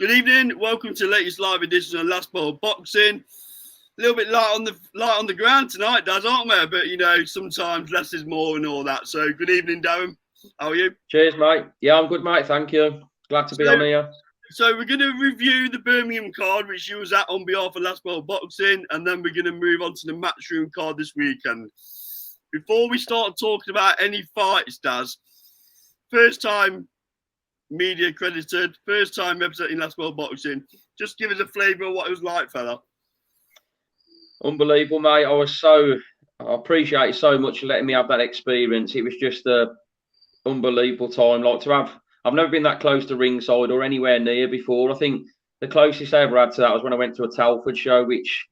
Good evening. Welcome to the latest live edition of Last Ball Boxing. A little bit light on the ground tonight, Daz, aren't we? But you know, sometimes less is more and all that. So, good evening, Darren. How are you? Cheers, mate. Yeah, I'm good, mate. Thank you. Glad to be on here. So, we're going to review the Birmingham card, which you was at on behalf of Last Ball Boxing, and then we're going to move on to the Matchroom card this weekend. Before we start talking about any fights, Daz, first time media credited, first time representing Last Ball Boxing. Just give us a flavour of what it was like, fella. Unbelievable, mate. I appreciate it so much for letting me have that experience. It was just a unbelievable time. I've never been that close to ringside or anywhere near before. I think the closest I ever had to that was when I went to a Telford show, which,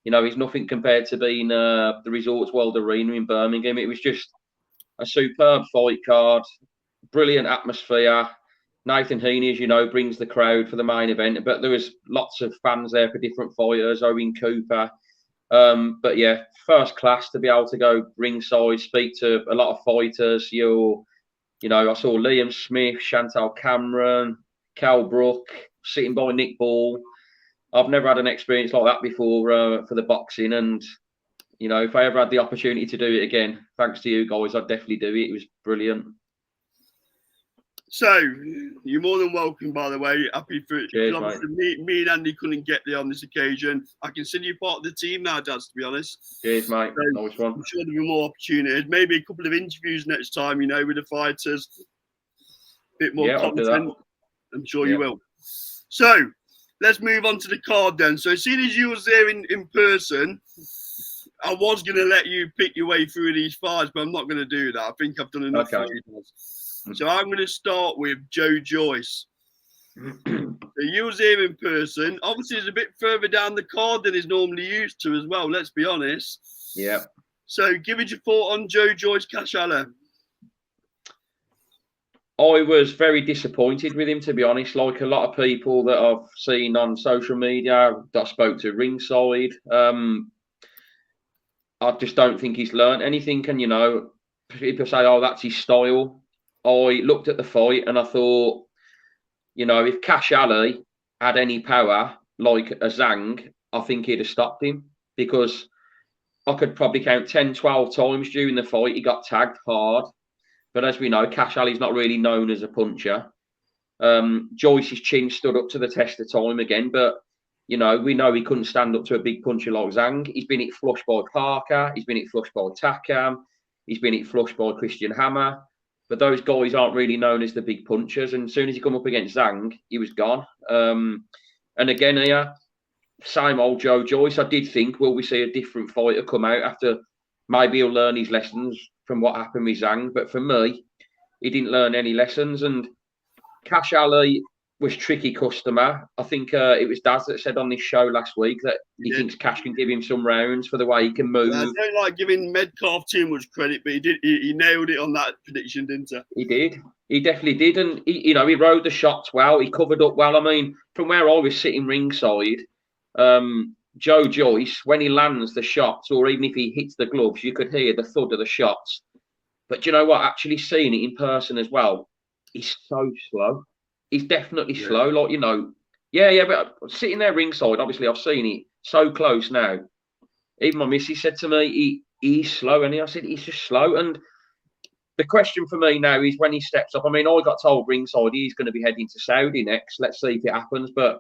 you know, is nothing compared to being the Resorts World Arena in Birmingham. It was just a superb fight card, brilliant atmosphere. Nathan Heaney, as you know, brings the crowd for the main event, but there was lots of fans there for different fighters, Owen Cooper. But yeah, first class to be able to go ringside, speak to a lot of fighters. I saw Liam Smith, Chantal Cameron, Cal Brook, sitting by Nick Ball. I've never had an experience like that before for the boxing. And, you know, if I ever had the opportunity to do it again, thanks to you guys, I'd definitely do it. It was brilliant. So, you're more than welcome, by the way. Happy for it. Cheers, obviously, me and Andy couldn't get there on this occasion. I consider you part of the team now, Daz, to be honest. Cheers, mate. So, Nice one. I'm sure there'll be more opportunities. Maybe a couple of interviews next time, you know, with the fighters. A bit more content. I'm sure you will. So, let's move on to the card then. So, as soon as you was there in person, I was going to let you pick your way through these fights, but I'm not going to do that. I think I've done enough for you. So I'm going to start with Joe Joyce. So you was here in person. Obviously, it's a bit further down the card than he's normally used to as well, let's be honest. Yeah. So give us your thought on Joe Joyce Cash Ali. I was very disappointed with him, to be honest. Like a lot of people that I've seen on social media, that I spoke to ringside, I just don't think he's learned anything. And, you know, people say, oh, that's his style. I looked at the fight and I thought, you know, if Cash Ali had any power like a Zhang, I think he'd have stopped him, because I could probably count 10, 12 times during the fight he got tagged hard. But as we know, Cash Ali's not really known as a puncher. Joyce's chin stood up to the test of time again, but, you know, we know he couldn't stand up to a big puncher like Zhang. He's been hit flush by Parker. He's been hit flush by Takam. He's been hit flush by Christian Hammer. But those guys aren't really known as the big punchers. And as soon as he come up against Zhang, he was gone. And again here, same old Joe Joyce. I did think, will we see a different fighter come out after maybe he'll learn his lessons from what happened with Zhang? But for me, he didn't learn any lessons. And Cash Ali was tricky customer. I think it was Daz that said on this show last week that he thinks Cash can give him some rounds for the way he can move. I don't like giving Metcalf too much credit, but he nailed it on that prediction, didn't he? He did. He definitely did. And, he rode the shots well. He covered up well. I mean, from where I was sitting ringside, Joe Joyce, when he lands the shots, or even if he hits the gloves, you could hear the thud of the shots. But you know what? Actually seeing it in person as well, he's so slow. He's definitely slow. Like, you know, but sitting there ringside, obviously I've seen it so close now. Even my missus said to me, he's slow. And I said, he's just slow. And the question for me now is when he steps up. I mean, I got told ringside he's going to be heading to Saudi next. Let's see if it happens. But,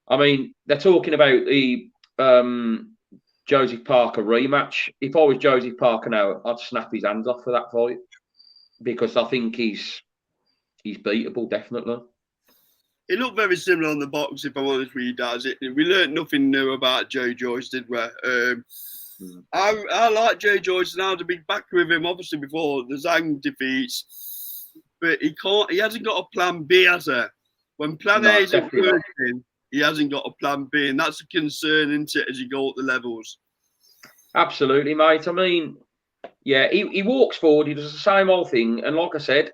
I mean, they're talking about the Joseph Parker rematch. If I was Joseph Parker now, I'd snap his hands off for that fight, because I think he's beatable, definitely. It looked very similar on the box, if I'm honest with you, Daz. We learned nothing new about Joe Joyce, did we? I like Joe Joyce, and I was a big backer with him, obviously, before the Zhang defeats. But he hasn't got a plan B, has he? When plan A isn't working, he hasn't got a plan B, and that's a concern, isn't it, as you go up the levels? Absolutely, mate. I mean, yeah, he walks forward, he does the same old thing, and like I said,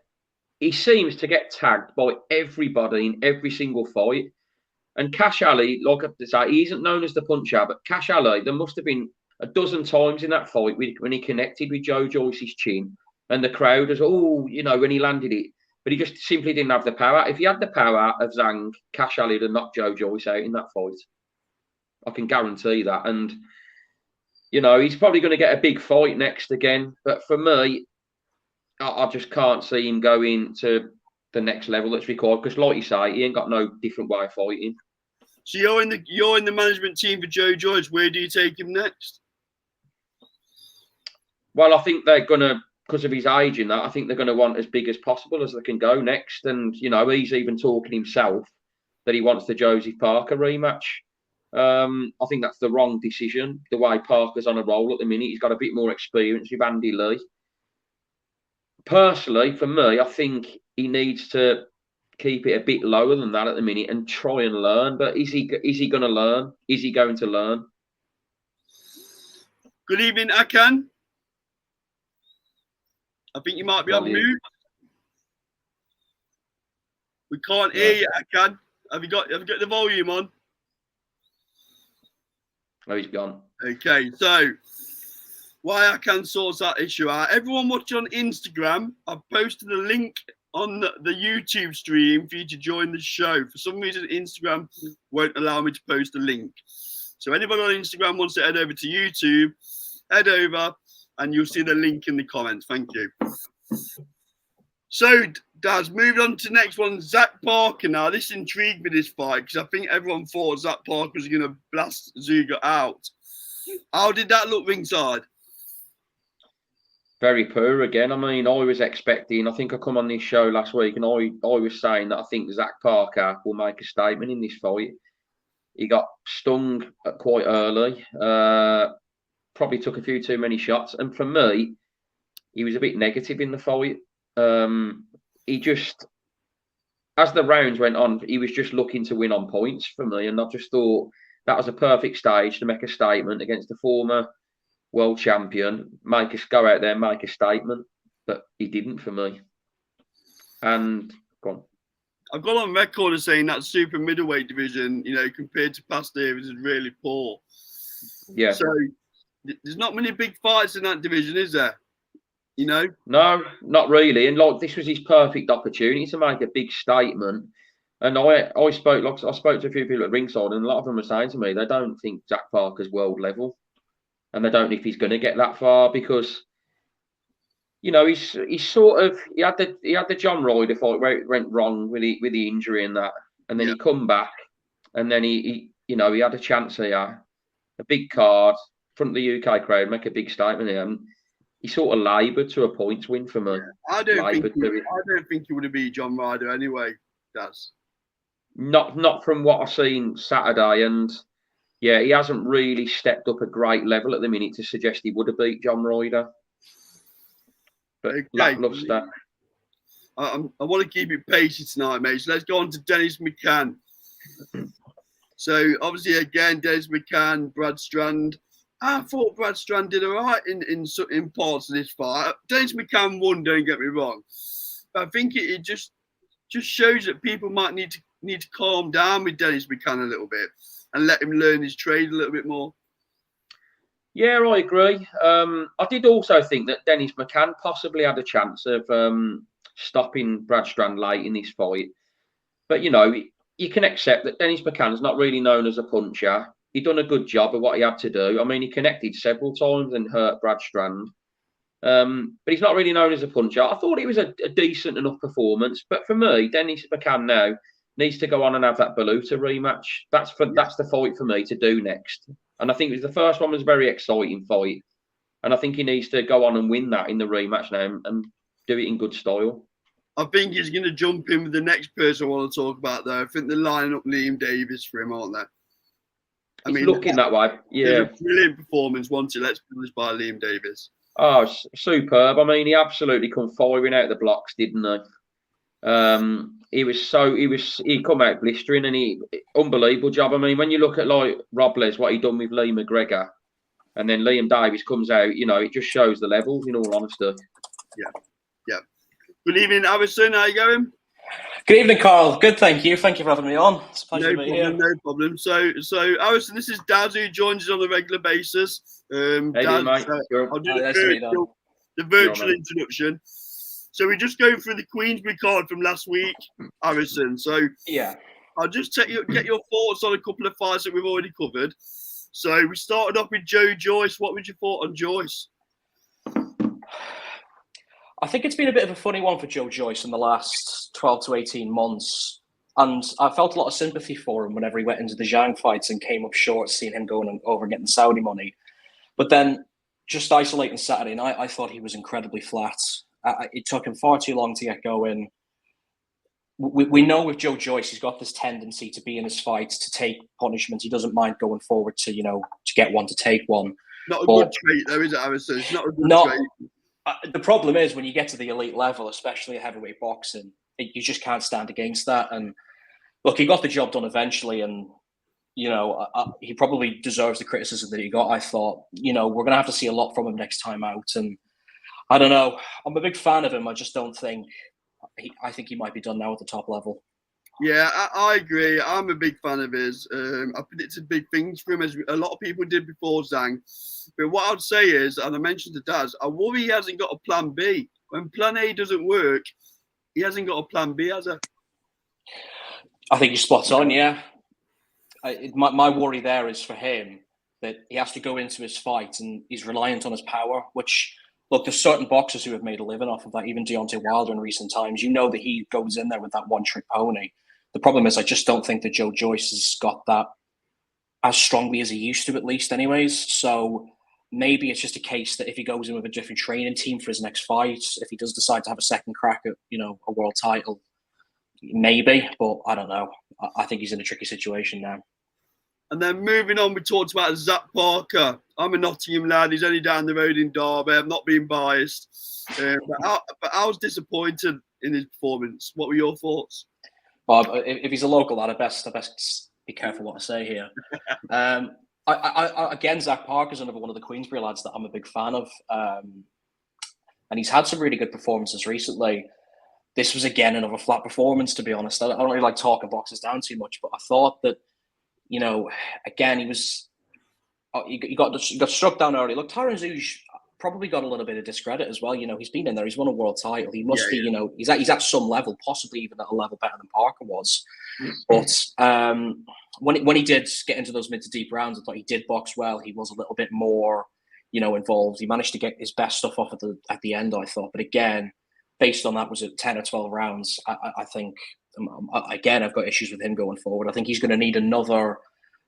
he seems to get tagged by everybody in every single fight. And Cash Ali, like I say, he isn't known as the puncher, but Cash Ali, there must have been a dozen times in that fight when he connected with Joe Joyce's chin, and the crowd was, when he landed it, but he just simply didn't have the power. If he had the power of Zhang, Cash Ali would have knocked Joe Joyce out in that fight. I can guarantee that. And, you know, he's probably going to get a big fight next again. But for me, I just can't see him going to the next level that's required. Because, like you say, he ain't got no different way of fighting. So you're in the management team for Joe Joyce. Where do you take him next? Well, I think they're going to, because of his age and that, I think they're going to want as big as possible as they can go next. And, you know, he's even talking himself that he wants the Joseph Parker rematch. I think that's the wrong decision, the way Parker's on a roll at the minute. He's got a bit more experience with Andy Lee. Personally, for me, I think he needs to keep it a bit lower than that at the minute and try and learn. But is he going to learn? Is he going to learn? Good evening, Akan. I think you might be on mute. We can't hear you, Akan. Have you got the volume on? Oh, he's gone. Okay, so why Akan sorts that issue out. Everyone watching on Instagram, I've posted a link on the YouTube stream for you to join the show. For some reason, Instagram won't allow me to post a link. So anybody on Instagram wants to head over to YouTube, head over and you'll see the link in the comments. Thank you. So, Daz, moving on to the next one, Zach Parker. Now, this intrigued me, this fight, because I think everyone thought Zach Parker was going to blast Zuga out. How did that look ringside? Very poor again. I mean, I was expecting, I think I come on this show last week and I was saying that I think Zach Parker will make a statement in this fight. He got stung quite early, probably took a few too many shots. And for me, he was a bit negative in the fight. He just, as the rounds went on, he was just looking to win on points for me. And I just thought that was a perfect stage to make a statement against the former world champion, make us go out there and make a statement. But he didn't for me. And go on. I've got on record as saying that super middleweight division, you know, compared to past years, is really poor. Yeah. So there's not many big fights in that division, is there? You know? No, not really. And like this was his perfect opportunity to make a big statement. And I spoke to a few people at ringside, and a lot of them were saying to me they don't think Zach Parker's world level, and they don't know if he's going to get that far because, you know, he's sort of he had the John Ryder fight where it went wrong with the injury and that, and then he come back, and then he you know he had a chance here, a big card, front of the UK crowd, make a big statement here. And he sort of laboured to a points win for me. I don't think he would have beat John Ryder anyway. That's not from what I've seen Saturday, and yeah, he hasn't really stepped up a great level at the minute to suggest he would have beat John Ryder. But lacklustre. I want to keep it pacey tonight, mate. So let's go on to Dennis McCann. So obviously, again, Dennis McCann, Brad Strand. I thought Brad Strand did all right in parts of this fight. Dennis McCann won, don't get me wrong. But I think it just shows that people might need to calm down with Dennis McCann a little bit and let him learn his trade a little bit more. Yeah, I agree. I did also think that Dennis McCann possibly had a chance of stopping Brad Strand late in this fight. But, you know, you can accept that Dennis McCann's not really known as a puncher. He done a good job of what he had to do. I mean, he connected several times and hurt Brad Strand. But he's not really known as a puncher. I thought it was a decent enough performance. But for me, Dennis McCann now needs to go on and have that Baluta rematch. That's the fight for me to do next. And I think it was the first one was a very exciting fight. And I think he needs to go on and win that in the rematch now and do it in good style. I think he's going to jump in with the next person I want to talk about, though. I think they're lining up Liam Davis for him, aren't they? I mean, looking that way, yeah. A brilliant performance, wasn't it? Let's put this by Liam Davis. Oh, superb. I mean, he absolutely come firing out the blocks, didn't he? He come out blistering and unbelievable job. I mean, when you look at like Robles, what he done with Lee McGregor, and then Liam Davis comes out, you know, it just shows the levels, in all honesty. Yeah. Good evening, Harrison. How you going? Good evening, Carl. Good, thank you. Thank you for having me on. It's a pleasure to be here. No problem. So, Harrison, this is Daz, who joins us on a regular basis. Hey, Daz, mate. I'll do the virtual introduction. So we're just going through the Queensbury card from last week, Harrison. So Yeah. I'll just get your thoughts on a couple of fights that we've already covered. So we started off with Joe Joyce. What was your thought on Joyce? I think it's been a bit of a funny one for Joe Joyce in the last 12 to 18 months. And I felt a lot of sympathy for him whenever he went into the Zhang fights and came up short, seeing him going over and getting Saudi money. But then just isolating Saturday night, I thought he was incredibly flat. It took him far too long to get going. We know with Joe Joyce, he's got this tendency to be in his fights, to take punishment. He doesn't mind going forward to get one, to take one. Not a good trait, though, is it, Harrison? It's not a good trait. The problem is when you get to the elite level, especially heavyweight boxing, you just can't stand against that. And look, he got the job done eventually, and he probably deserves the criticism that he got. I thought, we're going to have to see a lot from him next time out, and I don't know. I'm a big fan of him. I just don't think. I think he might be done now at the top level. Yeah, I agree. I'm a big fan of his. I predicted big things for him, as a lot of people did before Zhang. But what I'd say is, and I mentioned to Daz, I worry he hasn't got a plan B. When plan A doesn't work, he hasn't got a plan B, has he? I think you're spot on, yeah. My worry there is for him that he has to go into his fight and he's reliant on his power, which, look, there's certain boxers who have made a living off of that, even Deontay Wilder in recent times. You know that he goes in there with that one-trick pony. The problem is I just don't think that Joe Joyce has got that as strongly as he used to, at least anyways. So maybe it's just a case that if he goes in with a different training team for his next fight, if he does decide to have a second crack at, a world title, maybe, but I don't know. I think he's in a tricky situation now. And then moving on, we talked about Zach Parker. I'm a Nottingham lad. He's only down the road in Derby. I'm not being biased. But I was disappointed in his performance. What were your thoughts? Bob, if he's a local lad, I best be careful what I say here. Again, Zach Parker's another one of the Queensbury lads that I'm a big fan of. And he's had some really good performances recently. This was, again, another flat performance, to be honest. I don't really like talking boxers down too much, but I thought that, again, he got struck down early. Look, Tyron Zouge probably got a little bit of discredit as well. He's been in there. He's won a world title. He must be, he's at some level, possibly even at a level better than Parker was. But when he did get into those mid to deep rounds, I thought he did box well. He was a little bit more, involved. He managed to get his best stuff off at the end, I thought. But again, based on that, was it 10 or 12 rounds? I think, again, I've got issues with him going forward. I think he's going to need another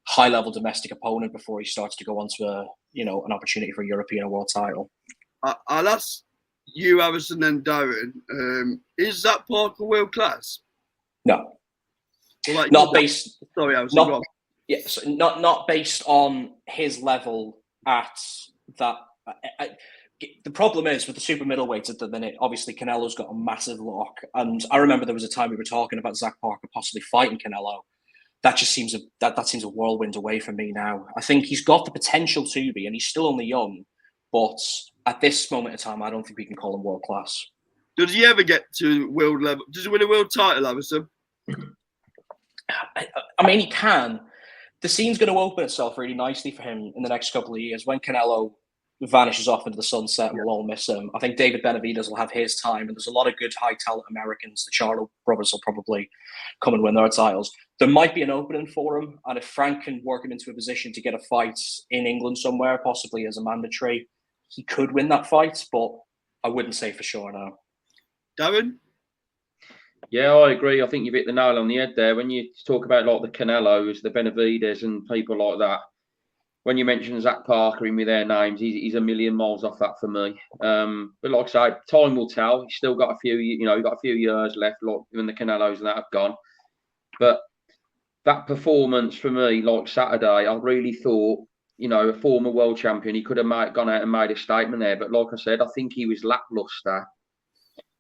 high-level domestic opponent before he starts to go on to an opportunity for a European or world title. I'll ask you, Harrison, and Darren. Is Zach Parker world class? No, Well, not based. Sorry, Harrison. Yes, not based on his level at that. The problem is with the super middleweights at the minute, obviously Canelo's got a massive lock. And I remember there was a time we were talking about Zach Parker possibly fighting Canelo. That just seems that seems a whirlwind away from me now. I think he's got the potential to be, and he's still only young. But at this moment in time, I don't think we can call him world class. Does he ever get to world level? Does he win a world title, Harrison? I mean, he can. The scene's going to open itself really nicely for him in the next couple of years when Canelo vanishes off into the sunset and we'll all miss him. I think David Benavidez will have his time, and there's a lot of good high talent Americans. The Charlo brothers will probably come and win their titles. There might be an opening for him, and if Frank can work him into a position to get a fight in England somewhere, possibly as a mandatory, he could win that fight, but I wouldn't say for sure now. Darren? Yeah, I agree. I think you've hit the nail on the head there. When you talk about like the Canelos, the Benavidez and people like that, when you mention Zach Parker in with their names, he's a million miles off that for me. But like I say, time will tell. He's still got a few, got a few years left, like when the Canelos and that have gone. But that performance for me, like Saturday, I really thought, a former world champion, he could have gone out and made a statement there. But like I said, I think he was lacklustre.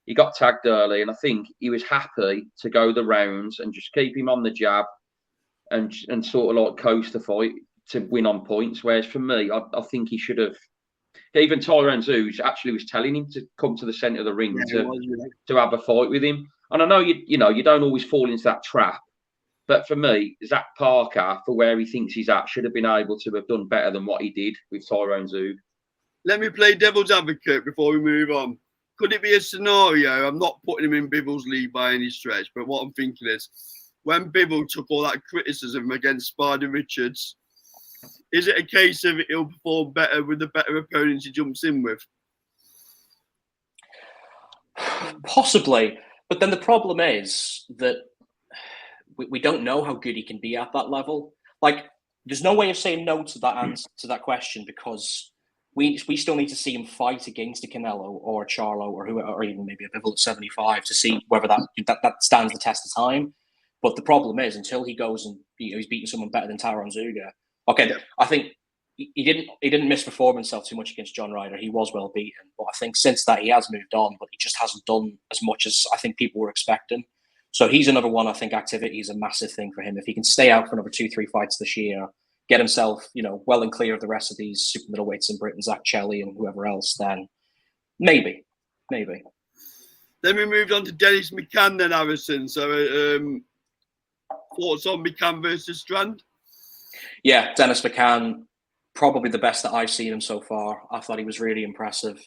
He got tagged early, and I think he was happy to go the rounds and just keep him on the jab and sort of like coast the fight to win on points. Whereas for me, I think he should have. Even Tyron Zouge actually was telling him to come to the centre of the ring to have a fight with him. And I know you don't always fall into that trap, but for me, Zach Parker, for where he thinks he's at, should have been able to have done better than what he did with Tyron Zouge. Let me play devil's advocate before we move on. could it be a scenario? I'm not putting him in Bibble's league by any stretch, but what I'm thinking is, when Bibble took all that criticism against Spider Richards, is it a case of he'll perform better with the better opponents he jumps in with? Possibly, but then the problem is that we don't know how good he can be at that level. Like, there's no way of saying no to that answer to that question, because we still need to see him fight against a Canelo or a Charlo or even maybe a Bivol at 75 to see whether that stands the test of time. But the problem is, until he goes and he's beating someone better than Tyron Zuga. Okay, yeah. I think he didn't misperform himself too much against John Ryder. He was well beaten, but I think since that he has moved on, but he just hasn't done as much as I think people were expecting. So he's another one. I think activity is a massive thing for him. If he can stay out for another 2-3 fights this year, get himself, well and clear of the rest of these super middleweights in Britain, Zach Chelly and whoever else, then maybe. Then we moved on to Dennis McCann then, Harrison. So thoughts on McCann versus Strand? Yeah, Dennis McCann, probably the best that I've seen him so far. I thought he was really impressive.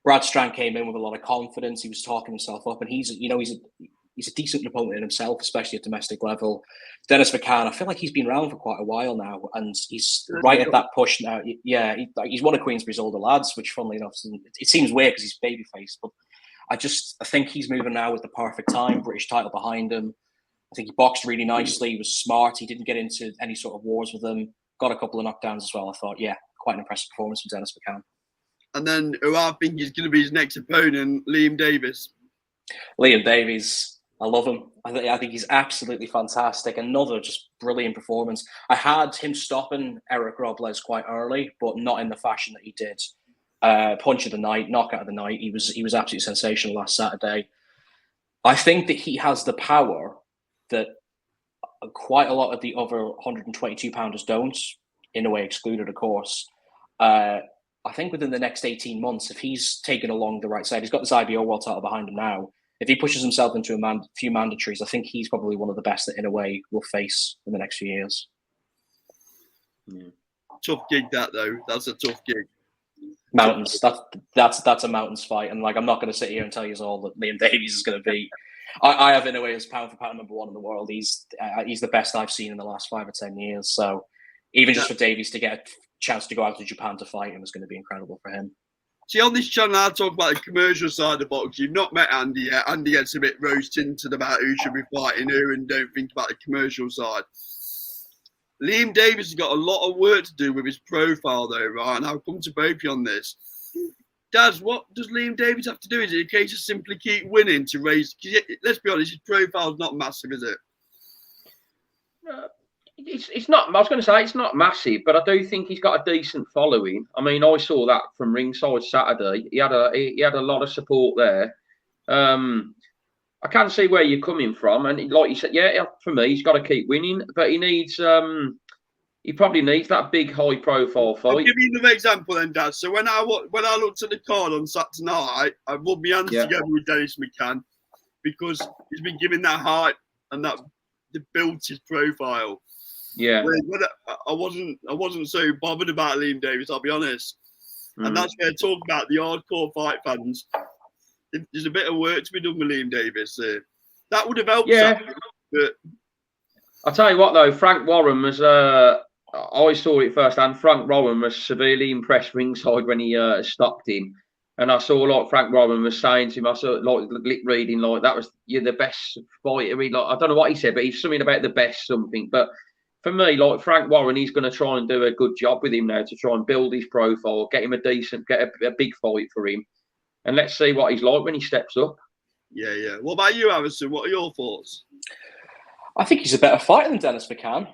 Brad Strand came in with a lot of confidence. He was talking himself up, and he's a decent opponent in himself, especially at domestic level. Dennis McCann, I feel like he's been around for quite a while now, and he's right at that push now. Yeah, he's one of Queensbury's older lads, which, funnily enough, it seems weird because he's babyface, but I think he's moving now with the perfect time. British title behind him. I think he boxed really nicely. He was smart. He didn't get into any sort of wars with them. Got a couple of knockdowns as well. I thought, yeah, quite an impressive performance from Dennis McCann. And then who I think is going to be his next opponent, Liam Davis. Liam Davies, I love him. I think he's absolutely fantastic. Another just brilliant performance. I had him stopping Eric Robles quite early, but not in the fashion that he did. Punch of the night, knockout of the night. He was absolutely sensational last Saturday. I think that he has the power that quite a lot of the other 122-pounders don't, in a way excluded, of course. I think within the next 18 months, if he's taken along the right side, he's got this IBO world title behind him now. If he pushes himself into a few mandatories, I think he's probably one of the best that, in a way, will face in the next few years. Yeah. Tough gig, that, though. That's a tough gig. Mountains. That's a mountains fight. And, I'm not going to sit here and tell you all that Liam Davies is going to be. I have, in a way, as pound for pound number one in the world. He's the best I've seen in the last 5 or 10 years. So even just for Davies to get a chance to go out to Japan to fight him is going to be incredible for him. See, on this channel, I talk about the commercial side of boxing. You've not met Andy yet. Andy gets a bit rose-tinted about who should be fighting who and don't think about the commercial side. Liam Davis has got a lot of work to do with his profile, though, right? And I'll come to both of you on this. Daz, what does Liam Davis have to do? Is it a case of simply keep winning to raise? Let's be honest, his profile's not massive, is it? It's not. I was going to say it's not massive, but I do think he's got a decent following. I mean, I saw that from ringside Saturday. He had a lot of support there. I can see where you're coming from, and like you said, yeah, for me, he's got to keep winning, but he needs. He probably needs that big, high-profile fight. I'll give you another example then, Dad. So when I looked at the card on Saturday night, I rubbed my hands together with Dennis McCann because he's been given that height and that built his profile. Yeah, I wasn't so bothered about Liam Davis, I'll be honest. And that's where I talk about the hardcore fight fans. There's a bit of work to be done with Liam Davis. That would have helped. Yeah. But I'll tell you what, though, Frank Warren was. I saw it firsthand. Frank Warren was severely impressed ringside when he stopped him, and I saw Frank Warren was saying to him. I saw lip reading that was you're the best fighter. I don't know what he said, but he's something about the best something. But for me, Frank Warren, he's going to try and do a good job with him now to try and build his profile, get him a big fight for him, and let's see what he's like when he steps up. Yeah. What about you, Harrison? What are your thoughts? I think he's a better fighter than Dennis McCann.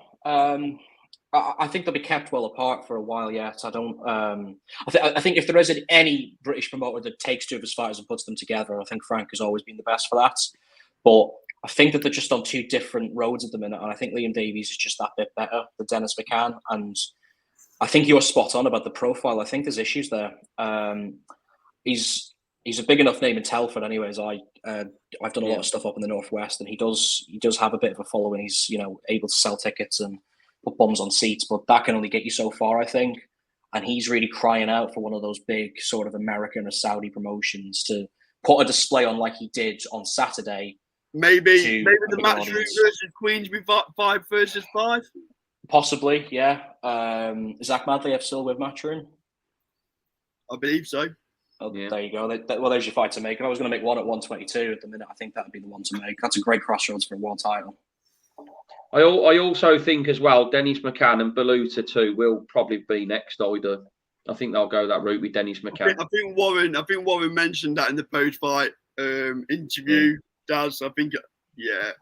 I think they'll be kept well apart for a while yet. I don't. I think if there isn't any British promoter that takes two of his fighters and puts them together, I think Frank has always been the best for that. But I think that they're just on two different roads at the minute, and I think Liam Davies is just that bit better than Dennis McCann. And I think you're spot on about the profile. I think there's issues there. He's a big enough name in Telford, anyways. I've done a lot of stuff up in the northwest, and he does have a bit of a following. He's able to sell tickets and put bums on seats, but that can only get you so far, I think. And he's really crying out for one of those big sort of American or Saudi promotions to put a display on like he did on Saturday. Maybe the Matchroom versus Queensbury 5 versus 5. Possibly, yeah. Zach Madliev still with Matchroom? I believe so. Oh, yeah. There you go. Well, there's your fight to make. If I was going to make one at 122 at the minute, I think that would be the one to make. That's a great crossroads for a world title. I also think as well, Dennis McCann and Baluta too will probably be next. I think they'll go that route with Dennis McCann. I think Warren mentioned that in the post-fight interview. Does I think, yeah.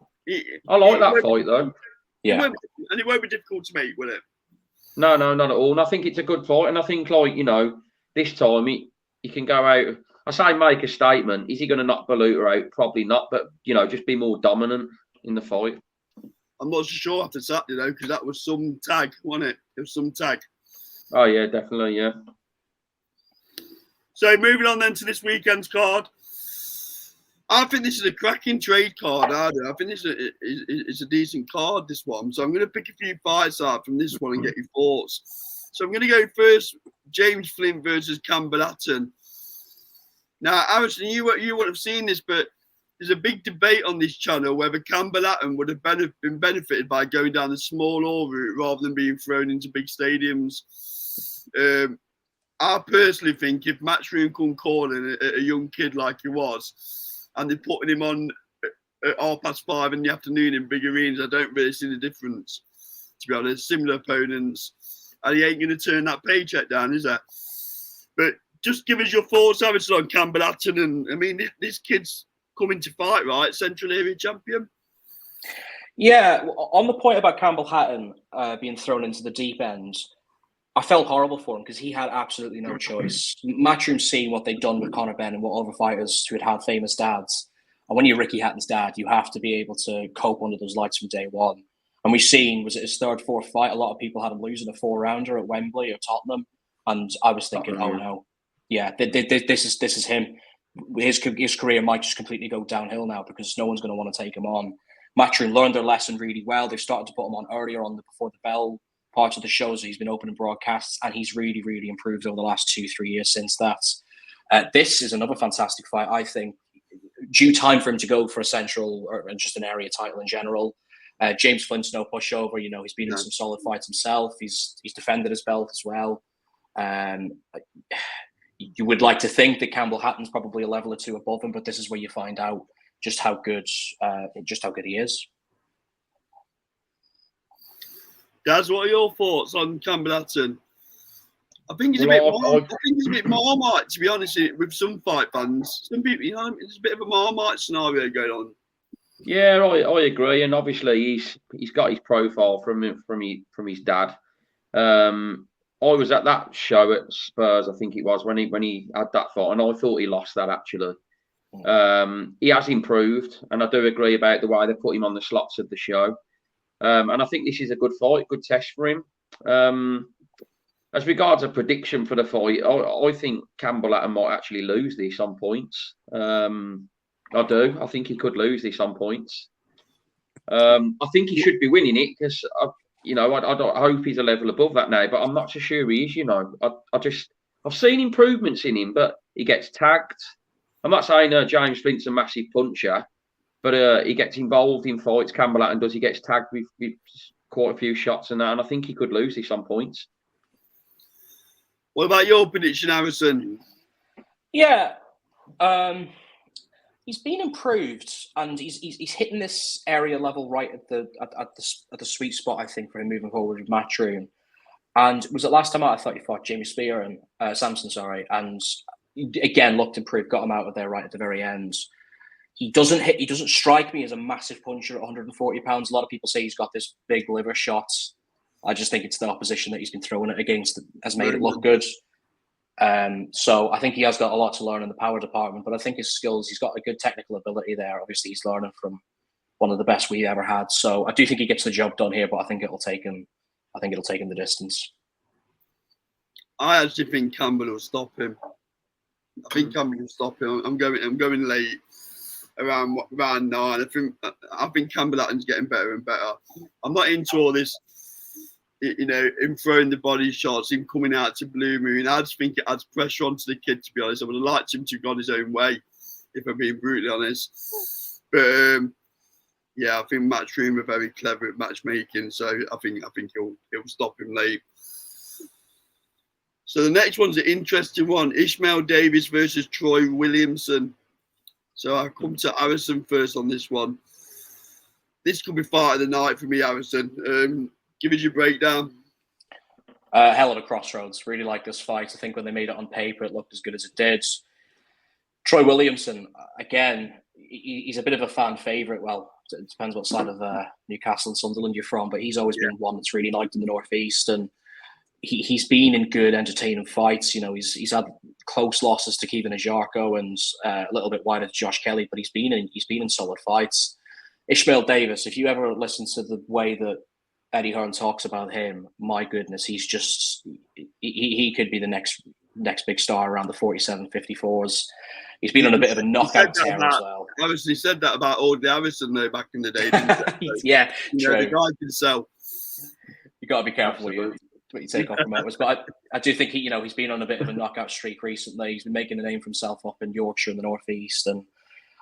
I like that fight though. Yeah, it won't be difficult to make, will it? No, not at all. And I think it's a good fight. And I think, like, you know, this time he can go out. I say make a statement. Is he going to knock Baluta out? Probably not. But, you know, just be more dominant in the fight. I'm not so sure after Saturday, though, because that was some tag, wasn't it? It was some tag. Oh, yeah, definitely, yeah. So moving on then to this weekend's card. I think this is a cracking trade card. I think this is a decent card, this one. So I'm going to pick a few fights out from this one and get your thoughts. So I'm going to go first, James Flint versus Campbell Hatton. Now, Harrison, you wouldn't have seen this, but there's a big debate on this channel whether Campbell Hatton would have been benefited by going down the small all route rather than being thrown into big stadiums. I personally think if Matchroom come calling a young kid like he was, and they're putting him on at 5:30 in the afternoon in big arenas, I don't really see the difference, to be honest. Similar opponents, and he ain't going to turn that paycheck down, is that? But just give us your thoughts, Harrison, on Campbell Hatton. And I mean, this kid's coming to fight, right? Central Area champion. Yeah, on the point about Campbell Hatton being thrown into the deep end, I felt horrible for him because he had absolutely no choice. Matchroom seeing what they'd done with Conor Benn and what other fighters who had famous dads. And when you're Ricky Hatton's dad, you have to be able to cope under those lights from day one. And we've seen, was it his third, fourth fight? A lot of people had him losing a 4-rounder at Wembley or Tottenham. And I was thinking, oh no. Yeah, this is him. His career might just completely go downhill now because no one's going to want to take him on. Matchroom learned their lesson really well. They started to put him on earlier on before the bell parts of the shows. He's been opening broadcasts, and he's really, really improved over the last 2-3 years since that. This is another fantastic fight, I think. Due time for him to go for a central or just an area title in general. James Flint's no pushover. You know, he's been in some solid fights himself. He's defended his belt as well. You would like to think that Campbell Hatton's probably a level or two above him, but this is where you find out just how good he is. Daz, what are your thoughts on Campbell Hatton? I think he's a bit Marmite, to be honest, with some fight fans. Some people, you know, it's a bit of a Marmite scenario going on. Yeah, I agree, and obviously he's got his profile from his dad. I was at that show at Spurs, I think it was, when he had that fight, and I thought he lost that actually. He has improved, and I do agree about the way they put him on the slots of the show. And I think this is a good fight, good test for him. As regards a prediction for the fight, I think Campbell Hatton might actually lose this on points. I do. I think he could lose this on points. I think he should be winning it because, I hope he's a level above that now, but I'm not so sure he is, you know. I've seen improvements in him, but he gets tagged. I'm not saying James Flint's a massive puncher, but he gets involved in fights. Campbell Hatton does. He gets tagged with quite a few shots and that, and I think he could lose this on points. What about your prediction, Harrison? Yeah, he's been improved, and he's hitting this area level right at the sweet spot, I think, for him moving forward with Matchroom. And was it last time out? I thought he fought Jamie Spear and Samson, and again looked improved, got him out of there right at the very end. He doesn't strike me as a massive puncher at 140 pounds. A lot of people say he's got this big liver shot. I just think it's the opposition that he's been throwing it against that has made it look good. So I think he has got a lot to learn in the power department, but I think his skills, he's got a good technical ability there. Obviously, he's learning from one of the best we ever had. So I do think he gets the job done here, but I think it'll take him the distance. I actually think Campbell will stop him. I'm going late around 9. I think Campbell Hatton's getting better and better. I'm not into all this, him throwing the body shots, him coming out to Blue Moon. I just think it adds pressure onto the kid, to be honest. I would have liked him to have gone his own way. if I'm being brutally honest. But yeah, I think Matchroom are very clever at matchmaking, so I think he'll stop him late. So the next one's an interesting one: Ishmael Davis versus Troy Williamson. So I'll come to Harrison first on this one. This could be fight of the night for me, Harrison. Give us your breakdown. Hell of a crossroads. Really like this fight. I think when they made it on paper, it looked as good as it did. Troy Williamson, again, he's a bit of a fan favourite. Well, it depends what side of Newcastle and Sunderland you're from, but he's always been one that's really liked in the Northeast, and he's been in good, entertaining fights. You know, he's had close losses to Kevin Ajarko and a little bit wider to Josh Kelly, but he's been in solid fights. Ishmael Davis, if you ever listen to the way that Eddie Hearn talks about him, my goodness, he's just he could be the next big star around the 47, 54s. He's been on a bit of a knockout tear as well. Obviously, said that about Audley Harrison though back in the day, didn't he? Yeah, true. The guy can sell. You got to be careful what you take off promoters. But I do think he's been on a bit of a knockout streak recently. He's been making a name for himself up in Yorkshire and the Northeast, and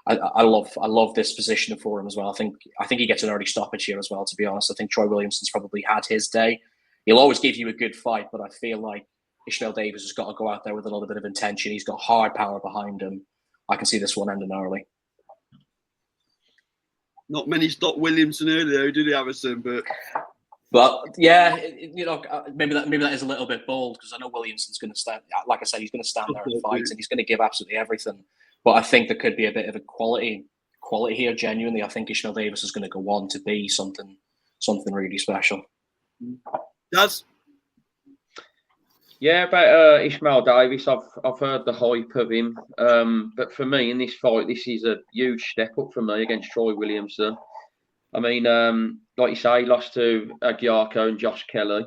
I love this position for him as well. I think he gets an early stoppage here as well. To be honest, I think Troy Williamson's probably had his day. He'll always give you a good fight, but I feel like Ishmael Davis has got to go out there with a little bit of intention. He's got hard power behind him. I can see this one ending early. Not many stopped Williamson early though, did he, Harrison? But yeah, maybe that is a little bit bold because I know Williamson's going to stand. Like I said, he's going to stand there and fight, and he's going to give absolutely everything. But I think there could be a bit of a quality here. Genuinely, I think Ishmael Davis is going to go on to be something really special. Yes. Yeah, about Ishmael Davis, I've heard the hype of him, but for me in this fight, this is a huge step up for me against Troy Williamson. I mean, like you say, he lost to Agyarko and Josh Kelly,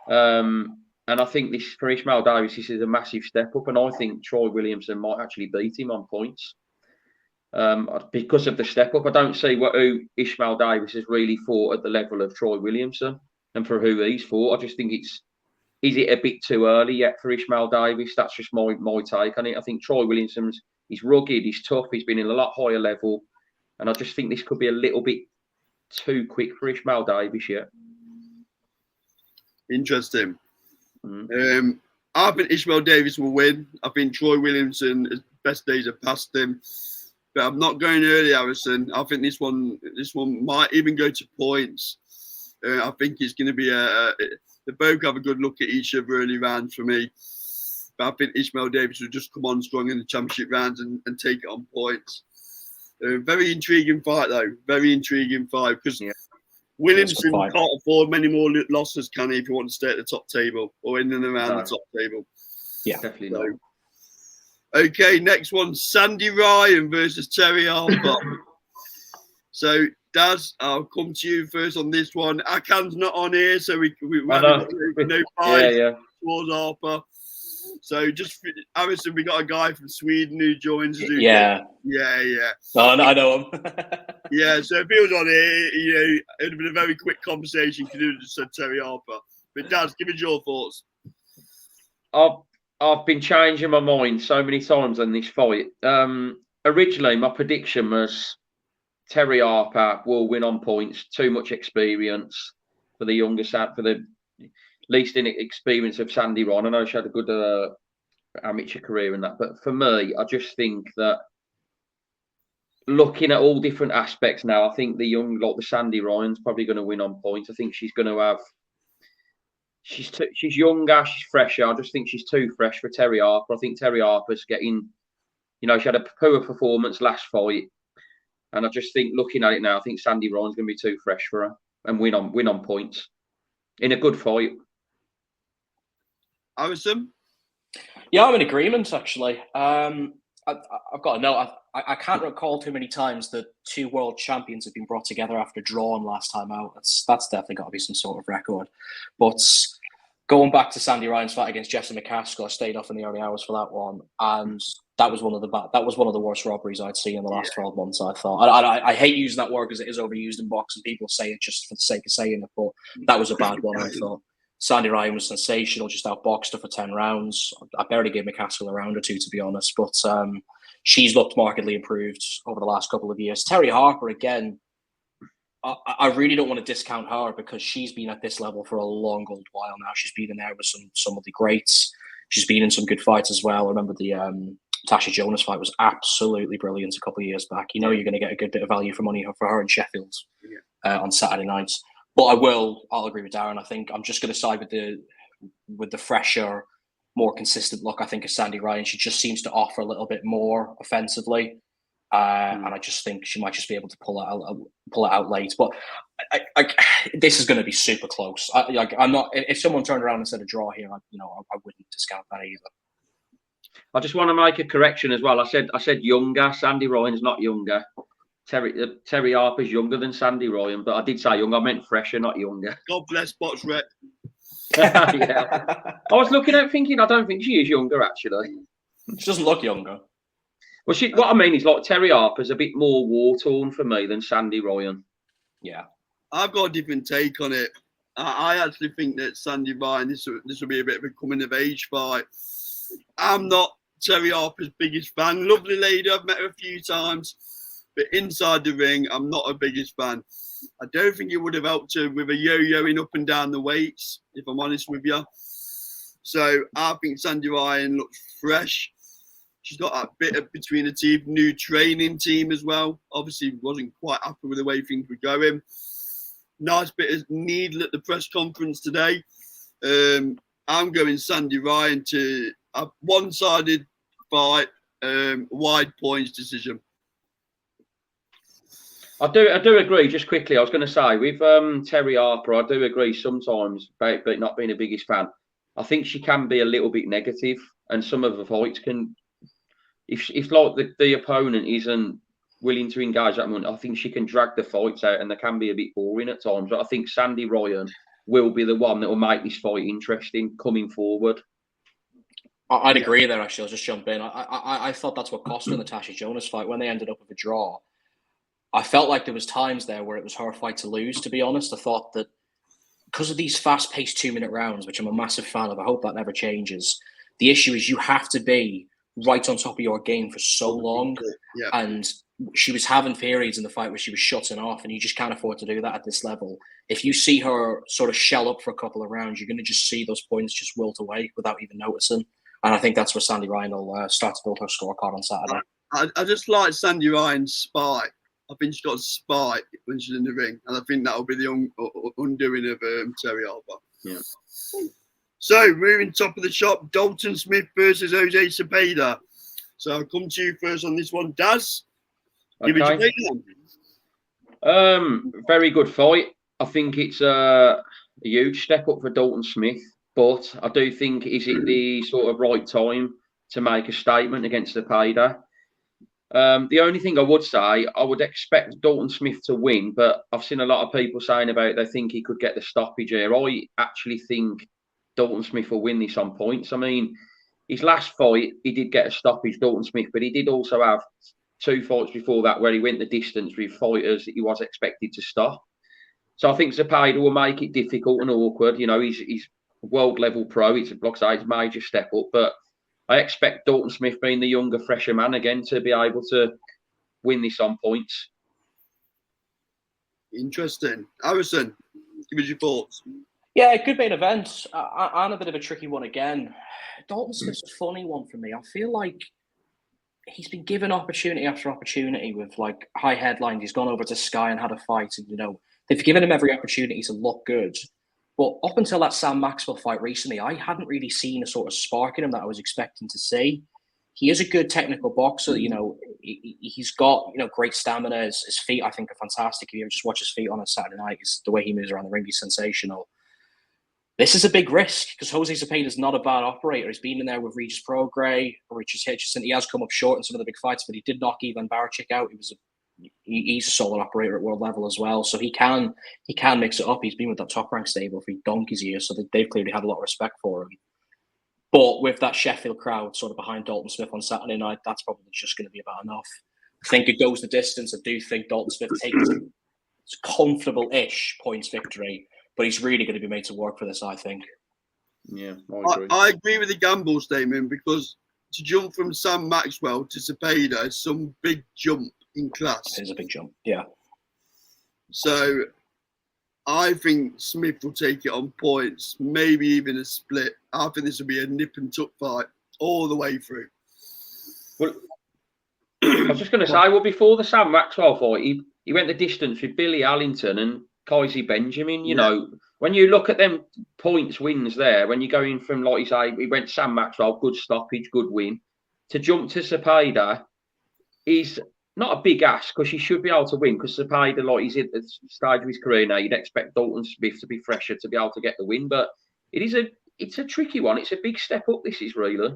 and I think this for Ishmael Davis, this is a massive step up, and I think Troy Williamson might actually beat him on points because of the step up. I don't see who Ishmael Davis has really fought at the level of Troy Williamson, and for who he's fought, I just think is it a bit too early yet for Ishmael Davis? That's just my take on it. I think Troy Williamson's, he's rugged, he's tough, he's been in a lot higher level. And I just think this could be a little bit too quick for Ishmael Davis yet. Interesting. I think Ishmael Davis will win. I think Troy Williamson, his best days have passed him. But I'm not going early, Harrison. I think this one might even go to points. I think it's going to be they both have a good look at each other early rounds for me. But I think Ishmael Davis will just come on strong in the championship rounds and take it on points. Very intriguing fight, though. Very intriguing fight because Williamson can't afford many more losses, can he, if he wants to stay at the top table or in and around the top table? Yeah, definitely not. Okay, next one, Sandy Ryan versus Terry Harper. So, Daz, I'll come to you first on this one. Akan's not on here, so we no fight towards Harper. So, just Harrison, we got a guy from Sweden who joins us. Yeah. Oh, no, I know him. Yeah, so if he was on here, it would have been a very quick conversation. Could have just said Terry Harper. But Daz, give us your thoughts. I've been changing my mind so many times on this fight. Originally, my prediction was Terry Harper will win on points. Too much experience for the younger side, for the least in experience of Sandy Ryan. I know she had a good amateur career in that, but for me, I just think that looking at all different aspects now, I think the Sandy Ryan's probably going to win on points. I think she's going to have. She's younger, she's fresher. I just think she's too fresh for Terry Harper. I think Terry Harper's getting, she had a poor performance last fight. And I just think looking at it now, I think Sandy Ryan's going to be too fresh for her and win on points in a good fight. Harrison? Yeah, I'm in agreement, actually. I've got to know, I can't recall too many times that two world champions have been brought together after drawing last time out. That's definitely got to be some sort of record. But going back to Sandy Ryan's fight against Jesse McCaskill, I stayed off in the early hours for that one, and that was one of the worst robberies I'd seen in the last 12 months. I thought. I hate using that word because it is overused in boxing. People say it just for the sake of saying it, but that was a bad one. I thought Sandy Ryan was sensational, just outboxed her for 10 rounds. I barely gave McCaskill a round or two, to be honest, but she's looked markedly improved over the last couple of years. Terry Harper, again, I really don't want to discount her because she's been at this level for a long old while now. She's been in there with some of the greats. She's been in some good fights as well. I remember the Tasha Jonas fight was absolutely brilliant a couple of years back. You know you're going to get a good bit of value for money for her in Sheffield on Saturday nights. But I'll agree with Darren. I think I'm just going to side with the fresher, more consistent look. I think of Sandy Ryan. She just seems to offer a little bit more offensively. And I just think she might just be able to pull it out late. But this is going to be super close. I'm not. If someone turned around and said a draw here, I wouldn't discount that either. I just want to make a correction as well. I said younger. Sandy Ryan's not younger. Terry Harper's younger than Sandy Ryan, but I did say younger. I meant fresher, not younger. God bless Box Rep. Yeah. I was looking at thinking, I don't think she is younger actually. She doesn't look younger. Well, what I mean is, like, Terry Harper's a bit more war-torn for me than Sandy Ryan. Yeah. I've got a different take on it. I actually think that Sandy Ryan, this will be a bit of a coming-of-age fight. I'm not Terry Harper's biggest fan. Lovely lady, I've met her a few times. But inside the ring, I'm not her biggest fan. I don't think it would have helped her with a yo-yoing up and down the weights, if I'm honest with you. So I think Sandy Ryan looks fresh. She's got that bit of between the teeth, new training team as well. Obviously, wasn't quite happy with the way things were going. Nice bit of needle at the press conference today. I'm going Sandy Ryan to a one-sided fight, wide points decision. I do agree. Just quickly, I was going to say with Terry Harper, I do agree sometimes about not being the biggest fan. I think she can be a little bit negative, and some of the fights can. If like the opponent isn't willing to engage that much, I think she can drag the fights out and they can be a bit boring at times. But I think Sandy Ryan will be the one that will make this fight interesting coming forward. I'd agree there, actually. I'll just jump in. I thought that's what cost her in the Tasha Jonas fight when they ended up with a draw. I felt like there was times there where it was her fight to lose, to be honest. I thought that because of these fast-paced 2-minute rounds, which I'm a massive fan of, I hope that never changes. The issue is you have to be right on top of your game for so long. Yeah. And she was having periods in the fight where she was shutting off, and you just can't afford to do that at this level. If you see her sort of shell up for a couple of rounds, you're going to just see those points just wilt away without even noticing. And I think that's where Sandy Ryan will start to build her scorecard on Saturday. I just like Sandy Ryan's spite. I think she's got a spite when she's in the ring, and I think that'll be the undoing of Terry Harper. Yeah. So, moving top of the shop, Dalton Smith versus Jose Cepeda. So, I'll come to you first on this one. Daz, give it your opinion. Very good fight. I think it's a huge step up for Dalton Smith, but I do think, is it the sort of right time to make a statement against Cepeda? The only thing I would say, I would expect Dalton Smith to win, but I've seen a lot of people saying about they think he could get the stoppage here. I actually think Dalton Smith will win this on points. I mean, his last fight, he did get a stoppage, Dalton Smith, but he did also have 2 fights before that where he went the distance with fighters that he was expected to stop. So I think Cepeda will make it difficult and awkward. You know, he's world level pro. It's, like I say, it's a major step up, but I expect Dalton Smith, being the younger, fresher man again, to be able to win this on points. Interesting. Harrison, give us your thoughts. Yeah, good main event. And a bit of a tricky one again. Dalton Smith's a funny one for me. I feel like he's been given opportunity after opportunity with like high headlines. He's gone over to Sky and had a fight, and they've given him every opportunity to look good. But up until that Sam Maxwell fight recently, I hadn't really seen a sort of spark in him that I was expecting to see. He is a good technical boxer. He's got great stamina. His feet, I think, are fantastic. If you ever just watch his feet on a Saturday night, the way he moves around the ring is sensational. This is a big risk because Jose Cepeda is not a bad operator. He's been in there with Regis Prograis, Richard Hitchison. He has come up short in some of the big fights, but he did knock Ivan Baracic out. He's a solid operator at world level as well, so he can mix it up. He's been with that top rank stable for donkey's years, so they've clearly had a lot of respect for him. But with that Sheffield crowd sort of behind Dalton Smith on Saturday night, that's probably just going to be about enough. I think it goes the distance. I do think Dalton Smith takes a comfortable-ish points victory, but he's really going to be made to work for this, I think. Yeah, I agree. I agree with the gamble statement because to jump from Sam Maxwell to Cepeda is some big jump in class. It is a big jump, yeah. So I think Smith will take it on points, maybe even a split. I think this will be a nip and tuck fight all the way through. Well, I was just going to say, well, before the Sam Maxwell fight, he went the distance with Billy Allington and Kaisi Benjamin. You know, when you look at them points wins there, when you're going from, like you say, we went Sam Maxwell, good stoppage, good win, to jump to Cepeda is not a big ask because he should be able to win because Cepeda, like he's at the stage of his career now, you'd expect Dalton Smith to be fresher to be able to get the win, but it's a tricky one. It's a big step up. This is really.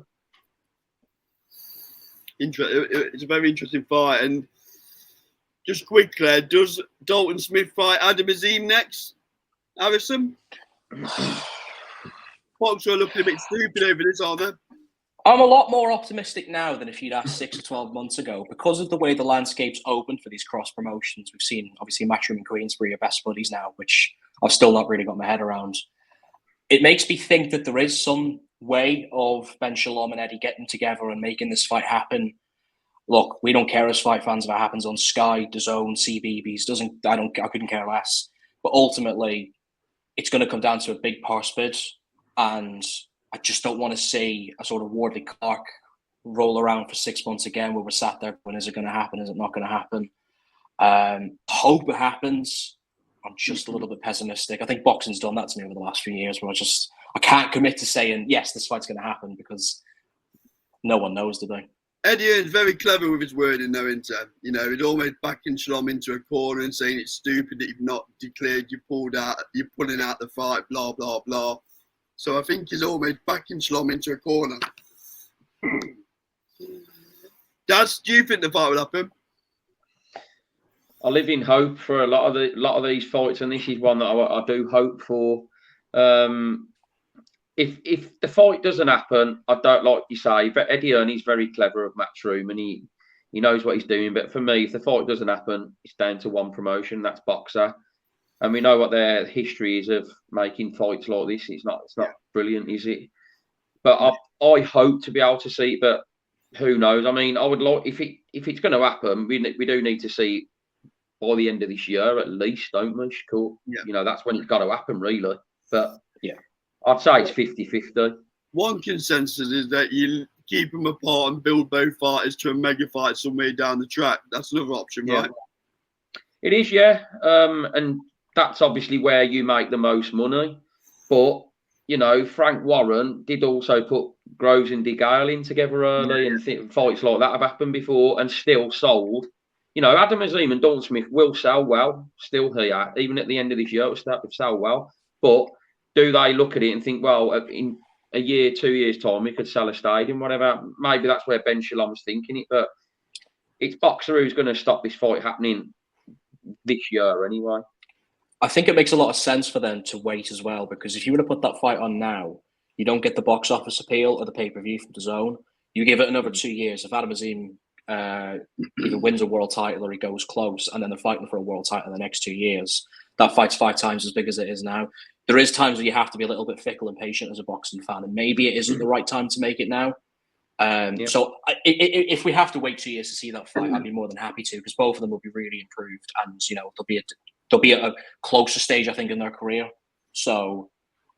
It's a very interesting fight. And just quickly, does Dalton Smith fight Adam Azim next? Harrison? Folks are looking a bit stupid over this, aren't they? I'm a lot more optimistic now than if you'd asked 6 or 12 months ago because of the way the landscape's open for these cross promotions. We've seen, obviously, Matchroom and Queensbury are best buddies now, which I've still not really got my head around. It makes me think that there is some way of Ben Shalom and Eddie getting together and making this fight happen. Look, we don't care as fight fans if it happens on Sky, DAZN, CBeebies. I couldn't care less. But ultimately, it's going to come down to a big purse bid, and I just don't want to see a sort of Wardley Clark roll around for 6 months again where we're sat there going, is it going to happen? Is it not going to happen? Hope it happens. I'm just a little bit pessimistic. I think boxing's done that to me over the last few years where I can't commit to saying, yes, this fight's going to happen because no one knows, do they? Eddie is very clever with his wording, though, isn't he? You know, he'd almost backing Shalom into a corner and saying it's stupid that you've not declared you're pulling out the fight, blah, blah, blah. So I think he's almost backing Shalom into a corner. Daz, do you think the fight will happen? I live in hope for a lot of these fights, and this is one that I do hope for. If the fight doesn't happen, I don't like you say, but Eddie Ernie's very clever of Matchroom and he knows what he's doing. But for me, if the fight doesn't happen, it's down to one promotion, that's Boxer. And we know what their history is of making fights like this. It's not brilliant, is it? But I hope to be able to see it, but who knows? I mean, I would like if it's going to happen, we do need to see it by the end of this year at least, don't we? Cool. Yeah. You know, that's when it's got to happen, really. But yeah, I'd say it's 50-50. One consensus is that you keep them apart and build both fighters to a mega fight somewhere down the track. That's another option, right? It is, yeah. And that's obviously where you make the most money. But, you know, Frank Warren did also put Groves and DeGale in together early, and fights like that have happened before and still sold. You know, Adam Azim and Dalton Smith will sell well still here. Even at the end of this year, it will sell well. But do they look at it and think, well, in a year, 2 years' time, we could sell a stadium, whatever? Maybe that's where Ben Shalom's thinking it. But it's Boxer who's going to stop this fight happening this year anyway. I think it makes a lot of sense for them to wait as well, because if you were to put that fight on now, you don't get the box office appeal or the pay-per-view from DAZN. You give it another 2 years. If Adam Azim either wins a world title or he goes close, and then they're fighting for a world title in the next 2 years, that fight's 5 times as big as it is now. There is times where you have to be a little bit fickle and patient as a boxing fan, and maybe it isn't the right time to make it now. So if we have to wait 2 years to see that fight, I'd be more than happy to, because both of them will be really improved, and you know they'll be at a closer stage, I think, in their career. So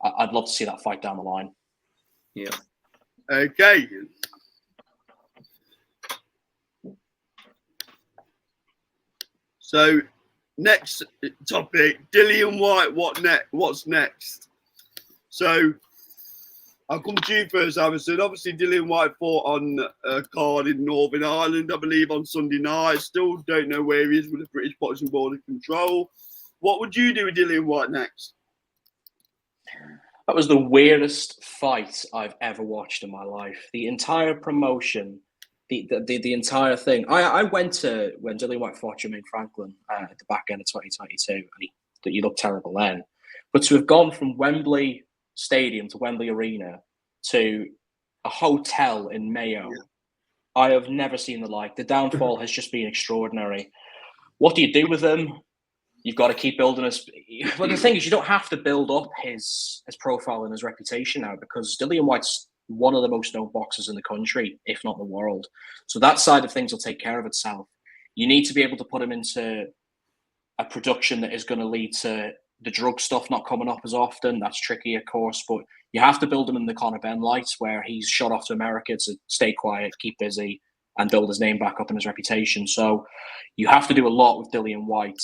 I'd love to see that fight down the line. Yeah. Okay. So next topic, Dillian Whyte. What's next? So I'll come to you first, Harrison. Obviously, Dillian Whyte fought on a card in Northern Ireland, I believe, on Sunday night. Still don't know where he is with the British Boxing Board of Control. What would you do with Dillian Whyte next? That was the weirdest fight I've ever watched in my life. The entire promotion, the entire thing. I went to when Dillian Whyte fought Jermaine Franklin at the back end of 2022, and he looked terrible then. But to have gone from Wembley Stadium to Wembley Arena to a hotel in Mayo, I have never seen the like. The downfall has just been extraordinary. What do you do with him? You've got to keep building his. But the thing is, you don't have to build up his profile and his reputation now, because Dillian Whyte's one of the most known boxers in the country, if not the world. So that side of things will take care of itself. You need to be able to put him into a production that is going to lead to the drug stuff not coming up as often. That's tricky, of course, but you have to build him in the Conor Benn lights, where he's shot off to America to stay quiet, keep busy, and build his name back up and his reputation. So you have to do a lot with Dillian Whyte.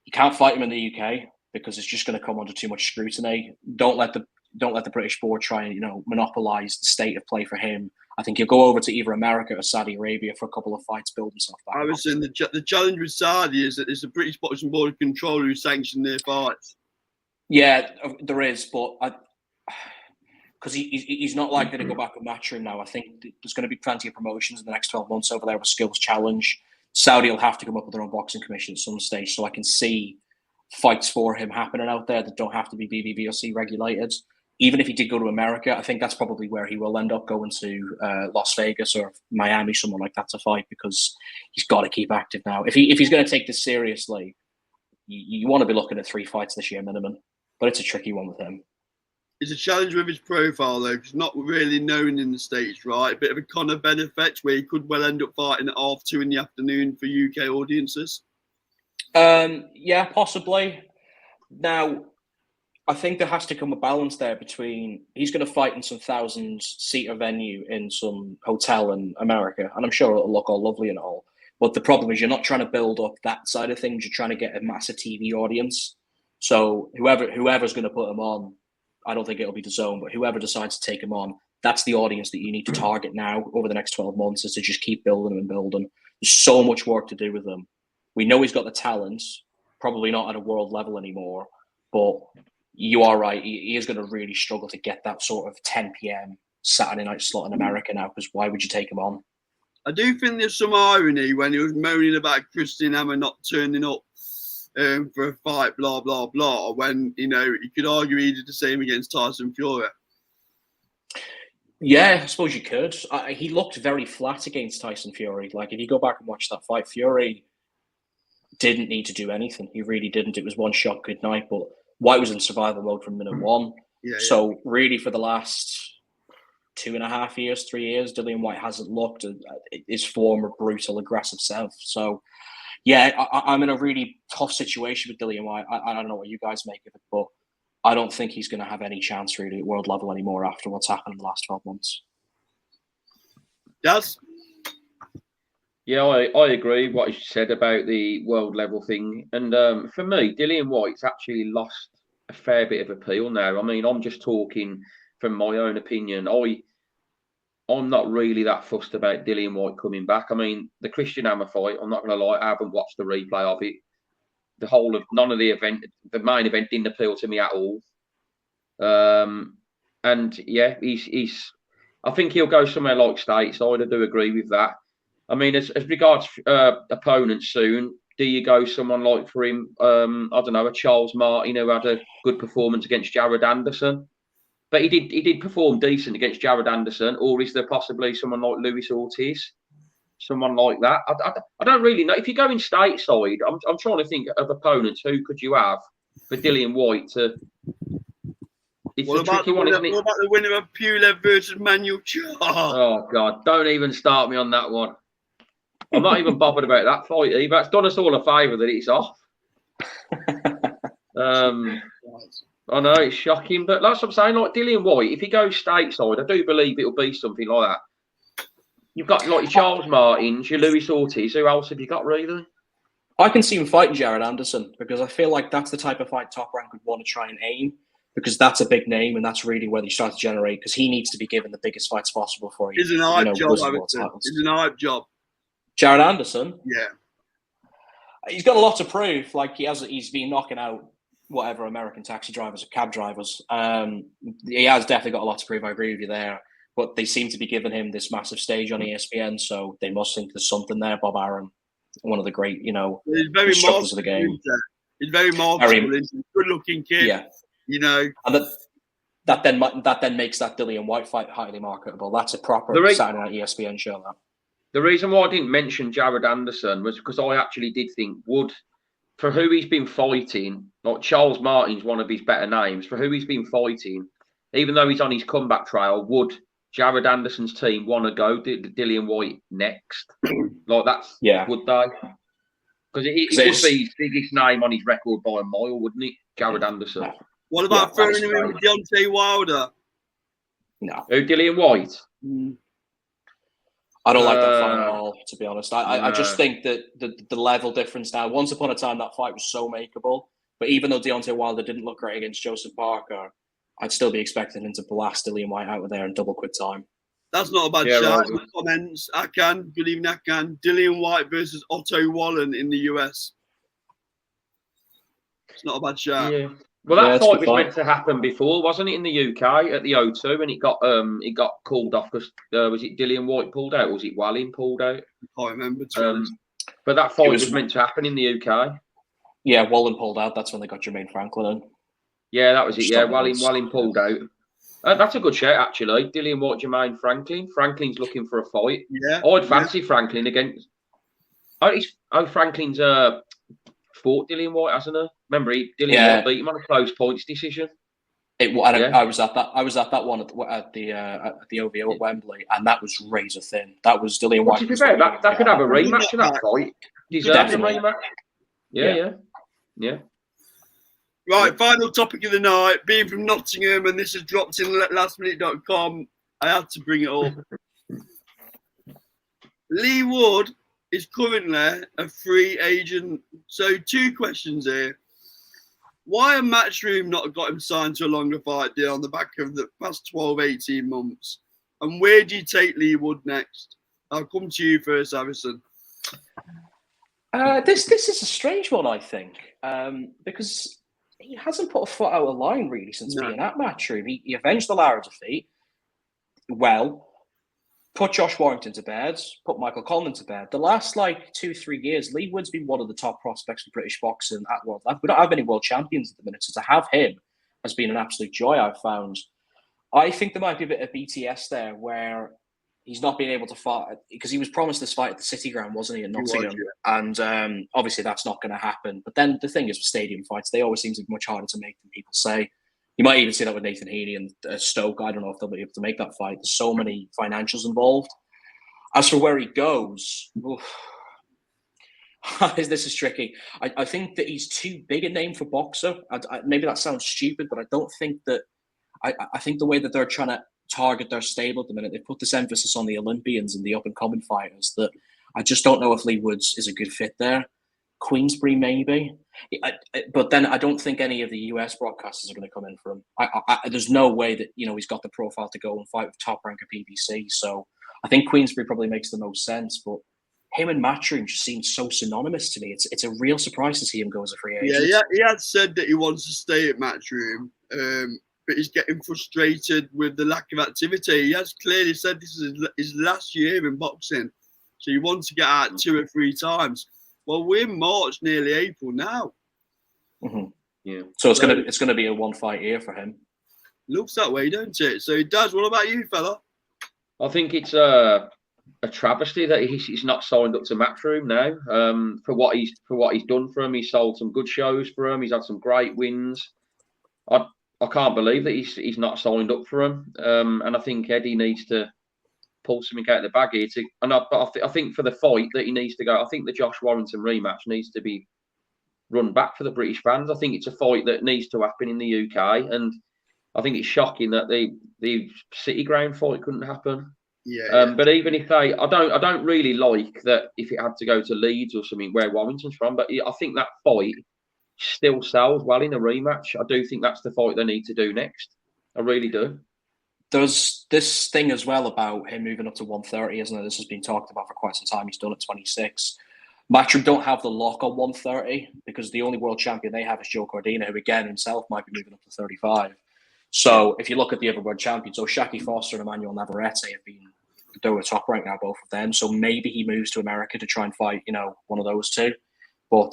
You can't fight him in the UK because it's just going to come under too much scrutiny. Don't let the British board try and monopolize the state of play for him. I think he'll go over to either America or Saudi Arabia for a couple of fights, build himself back. I was saying the challenge with Saudi is that it's the British Boxing Board controller who sanctioned their fights. Yeah, there is, but because he's not likely to go back with Matchroom now. I think there's going to be plenty of promotions in the next 12 months over there with Skills Challenge. Saudi will have to come up with their own boxing commission at some stage, so I can see fights for him happening out there that don't have to be BBBOC regulated. Even if he did go to America, I think that's probably where he will end up, going to Las Vegas or Miami, somewhere like that, to fight, because he's got to keep active now. If he's going to take this seriously, you want to be looking at 3 fights this year minimum, but it's a tricky one with him. It's a challenge with his profile, though, because not really known in the States, right? A bit of a Conor Benn effect where he could well end up fighting at 2:30 in the afternoon for UK audiences. Yeah, possibly. Now, I think there has to come a balance there between he's going to fight in some 1,000-seater venue in some hotel in America, and I'm sure it'll look all lovely and all. But the problem is you're not trying to build up that side of things. You're trying to get a massive TV audience. So whoever's going to put him on, I don't think it'll be DAZN, but whoever decides to take him on, that's the audience that you need to target now over the next 12 months, is to just keep building him and building. There's so much work to do with him. We know he's got the talent, probably not at a world level anymore, but you are right. He is going to really struggle to get that sort of 10 p.m. Saturday night slot in America now, because why would you take him on? I do think there's some irony when he was moaning about Christian Hammer not turning up for a fight, blah, blah, blah, when, you could argue he did the same against Tyson Fury. Yeah, I suppose you could. He looked very flat against Tyson Fury. Like, if you go back and watch that fight, Fury didn't need to do anything. He really didn't. It was one shot, good night. But Whyte was in survival mode from minute one. Yeah. So really, for the last 2.5 years, 3 years, Dillian Whyte hasn't looked at his former brutal, aggressive self. So, yeah, I'm in a really tough situation with Dillian Whyte. I don't know what you guys make of it, but I don't think he's going to have any chance really at world level anymore after what's happened in the last 12 months. Yes. Yeah, I agree what you said about the world level thing. And for me, Dillian Whyte's actually lost a fair bit of appeal now. I mean, I'm just talking from my own opinion. I'm not really that fussed about Dillian Whyte coming back. I mean, the Christian Hammer fight, I'm not going to lie, I haven't watched the replay of it. The whole of none of the main event didn't appeal to me at all. And yeah, he's I think he'll go somewhere like stateside. I do agree with that. I mean, as regards opponents soon, do you go someone like for him? I don't know, a Charles Martin who had a good performance against Jared Anderson, but he did perform decent against Jared Anderson. Or is there possibly someone like Luis Ortiz, someone like that? I don't really know. If you're going stateside, I'm trying to think of opponents. Who could you have for Dillian Whyte to? It's a tricky one, isn't it? What about the winner of Pulev versus Manuel Charr? Oh God! Don't even start me on that one. I'm not even bothered about that fight either. It's done us all a favour that it's off. I know it's shocking, but that's what I'm saying. Like Dillian Whyte, if he goes stateside, I do believe it'll be something like that. You've got like your Charles Martins, your Luis Ortiz. Who else have you got, really? I can see him fighting Jared Anderson because I feel like that's the type of fight Top Rank would want to try and aim, because that's a big name and that's really where they start to generate, because he needs to be given the biggest fights possible for you. It's an hype job, It's an hype job. Jared Anderson? Yeah. He's got a lot to prove. Like, he's been knocking out whatever American taxi drivers or cab drivers. He has definitely got a lot to prove. I agree with you there. But they seem to be giving him this massive stage on ESPN, so they must think there's something there. Bob Arum, one of the great, instructors of the game. He's very marketable. He's a good-looking kid. Yeah. And that then makes that Dillian Whyte fight highly marketable. That's a proper Saturday night ESPN show. That. The reason why I didn't mention Jared Anderson was because I actually did think for who he's been fighting, like Charles Martin's one of his better names, for who he's been fighting, even though he's on his comeback trail, Wood Jared Anderson's team want to go Dillian White next? Like that's would they? Because it would be his biggest name on his record by a mile, wouldn't it? Jared Anderson. No. What about throwing him in with Deontay Wilder? No. Who, Dillian White? I don't like that fight at all, to be honest. I just think that the level difference now, once upon a time, that fight was so makeable. But even though Deontay Wilder didn't look great against Joseph Parker, I'd still be expecting him to blast Dillian White out of there in double quick time. That's not a bad shout. Right. Comments. Good evening, Akan. Dillian White versus Otto Wallen in the US. It's not a bad shout. Yeah. Well, that fight was meant to happen before, wasn't it, in the UK at the O2, and it got called off because was it Dillian White pulled out, or was it Wallen pulled out? I can't remember. But that fight was meant to happen in the UK. Yeah, Wallen pulled out. That's when they got Jermaine Franklin in. Yeah, that was it. Yeah, Wallen pulled out. That's a good shout, actually. Dillian White, Jermaine Franklin. Franklin's looking for a fight. Yeah, I'd fancy Franklin against. Franklin's fought Dillian White, hasn't he? Remember, Dillian White beat him on a close points decision. I was at that one at the OVO at Wembley, and that was razor thin. That was Dillian White. To be fair, that could have a rematch in that fight. Deserves a rematch. Yeah. Right, final topic of the night. Being from Nottingham, and this has dropped in lastminute.com, I had to bring it up. Lee Wood is currently a free agent. So 2 questions here. Why have Matchroom not got him signed to a longer fight deal on the back of the past 12, 18 months? And where do you take Lee Wood next? I'll come to you first, Harrison. This is a strange one, I think, because he hasn't put a foot out of line really since being at Matchroom. He avenged the Lara defeat. Well, put Josh Warrington to bed, put Michael Conlan to bed. The last 2-3 years, Lee Wood's been one of the top prospects for British boxing at world level. We don't have any world champions at the minute, so to have him has been an absolute joy, I've found. I think there might be a bit of BTS there where he's not being able to fight because he was promised this fight at the City Ground, wasn't he, in Nottingham? And obviously that's not going to happen. But then the thing is with stadium fights, they always seem to be much harder to make than people say. You might even see that with Nathan Heaney and Stoke. I don't know if they'll be able to make that fight. There's so many financials involved. As for where he goes, this is tricky. I think that he's too big a name for boxer. Maybe that sounds stupid, but I don't think that. I think the way that they're trying to target their stable at the minute, they put this emphasis on the Olympians and the up-and-coming fighters that I just don't know if Lee Woods is a good fit there. Queensbury, maybe. But then I don't think any of the US broadcasters are going to come in for him. There's no way that he's got the profile to go and fight with top ranker PBC. So I think Queensbury probably makes the most sense. But him and Matchroom just seems so synonymous to me. It's a real surprise to see him go as a free agent. Yeah, he had said that he wants to stay at Matchroom, but he's getting frustrated with the lack of activity. He has clearly said this is his last year in boxing, so he wants to get out 2 or 3 times. Well, we're in March, nearly April now. Mm-hmm. Yeah. So it's gonna be a 1-fight year for him. Looks that way, don't it? So, Daz, what about you, fella? I think it's a travesty that he's not signed up to Matchroom now. For what he's done for him, he's sold some good shows for him. He's had some great wins. I can't believe that he's not signed up for him. And I think Eddie needs to pull something out of the bag here. I think for the fight that he needs to go, I think the Josh Warrington rematch needs to be run back for the British fans. I think it's a fight that needs to happen in the UK, and I think it's shocking that the City Ground fight couldn't happen. Yeah. But even if I don't really like that if it had to go to Leeds or something where Warrington's from. But I think that fight still sells well in a rematch. I do think that's the fight they need to do next. I really do. There's this thing as well about him moving up to 130, isn't it? This has been talked about for quite some time. He's done at 26. Matchroom don't have the lock on 130 because the only world champion they have is Joe Cordina, who again himself might be moving up to 35. So if you look at the other world champions, Shaki Foster and Emmanuel Navarrete have been they're top rank now, both of them. So maybe he moves to America to try and fight, one of those two. But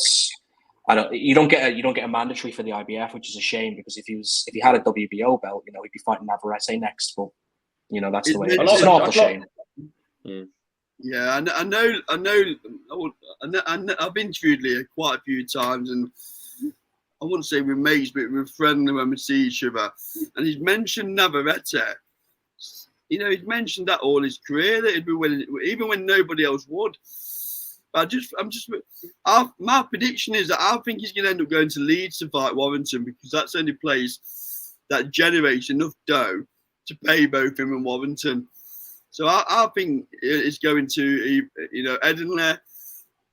you don't get a mandatory for the IBF, which is a shame because if he had a WBO belt, he'd be fighting Navarrete next. But that's the way it is. It's an awful shame. Yeah, I know. I've interviewed Leah quite a few times, and I wouldn't say we're mates, but we're friendly when we see each other. And he's mentioned Navarrete. he's mentioned that all his career that he'd be willing, even when nobody else would. But my prediction is that I think he's going to end up going to Leeds to fight Warrington, because that's the only place that generates enough dough to pay both him and Warrington. So I think it's going to, Edinburgh,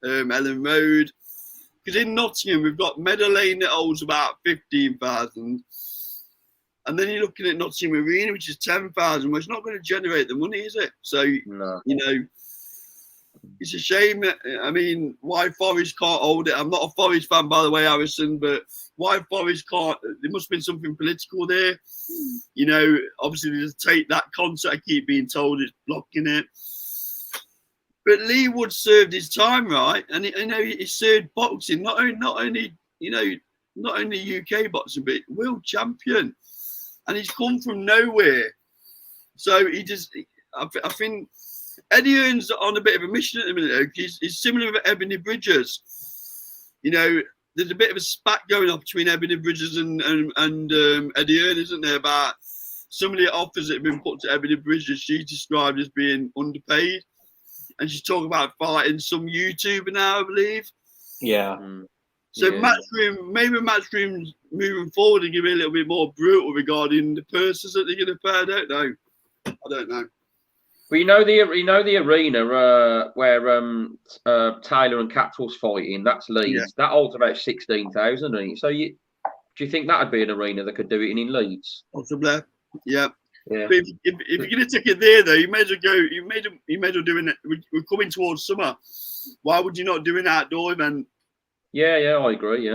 Ellen Road. Because in Nottingham, we've got Meadow Lane that holds about 15,000. And then you're looking at Nottingham Arena, which is 10,000, which is not going to generate the money, is it? So, no. It's a shame. I mean, why Forest can't hold it? I'm not a Forest fan, by the way, Harrison, but why Forest can't? There must have been something political there. Obviously, to take that concert, I keep being told it's blocking it. But Lee Wood served his time, right? And he served boxing, not only UK boxing, but world champion. And he's come from nowhere. So I think Eddie Hearn's on a bit of a mission at the minute. He's similar with Ebony Bridges. There's a bit of a spat going on between Ebony Bridges and Eddie Hearn, isn't there? About some of the offers that have been put to Ebony Bridges, she's described as being underpaid. And she's talking about fighting some YouTuber now, I believe. Yeah. So Matchroom's moving forward and giving a little bit more brutal regarding the purses that they're going to pay. I don't know. Well, the arena where Taylor and Catwell's fighting. That's Leeds. Yeah. That holds about 16,000. So do you think that'd be an arena that could do it in Leeds? Possibly. Yeah. Yeah. But if you're going to take it there, though, you may as well go. You may as well doing it. We're coming towards summer. Why would you not do an outdoor event? Yeah, I agree.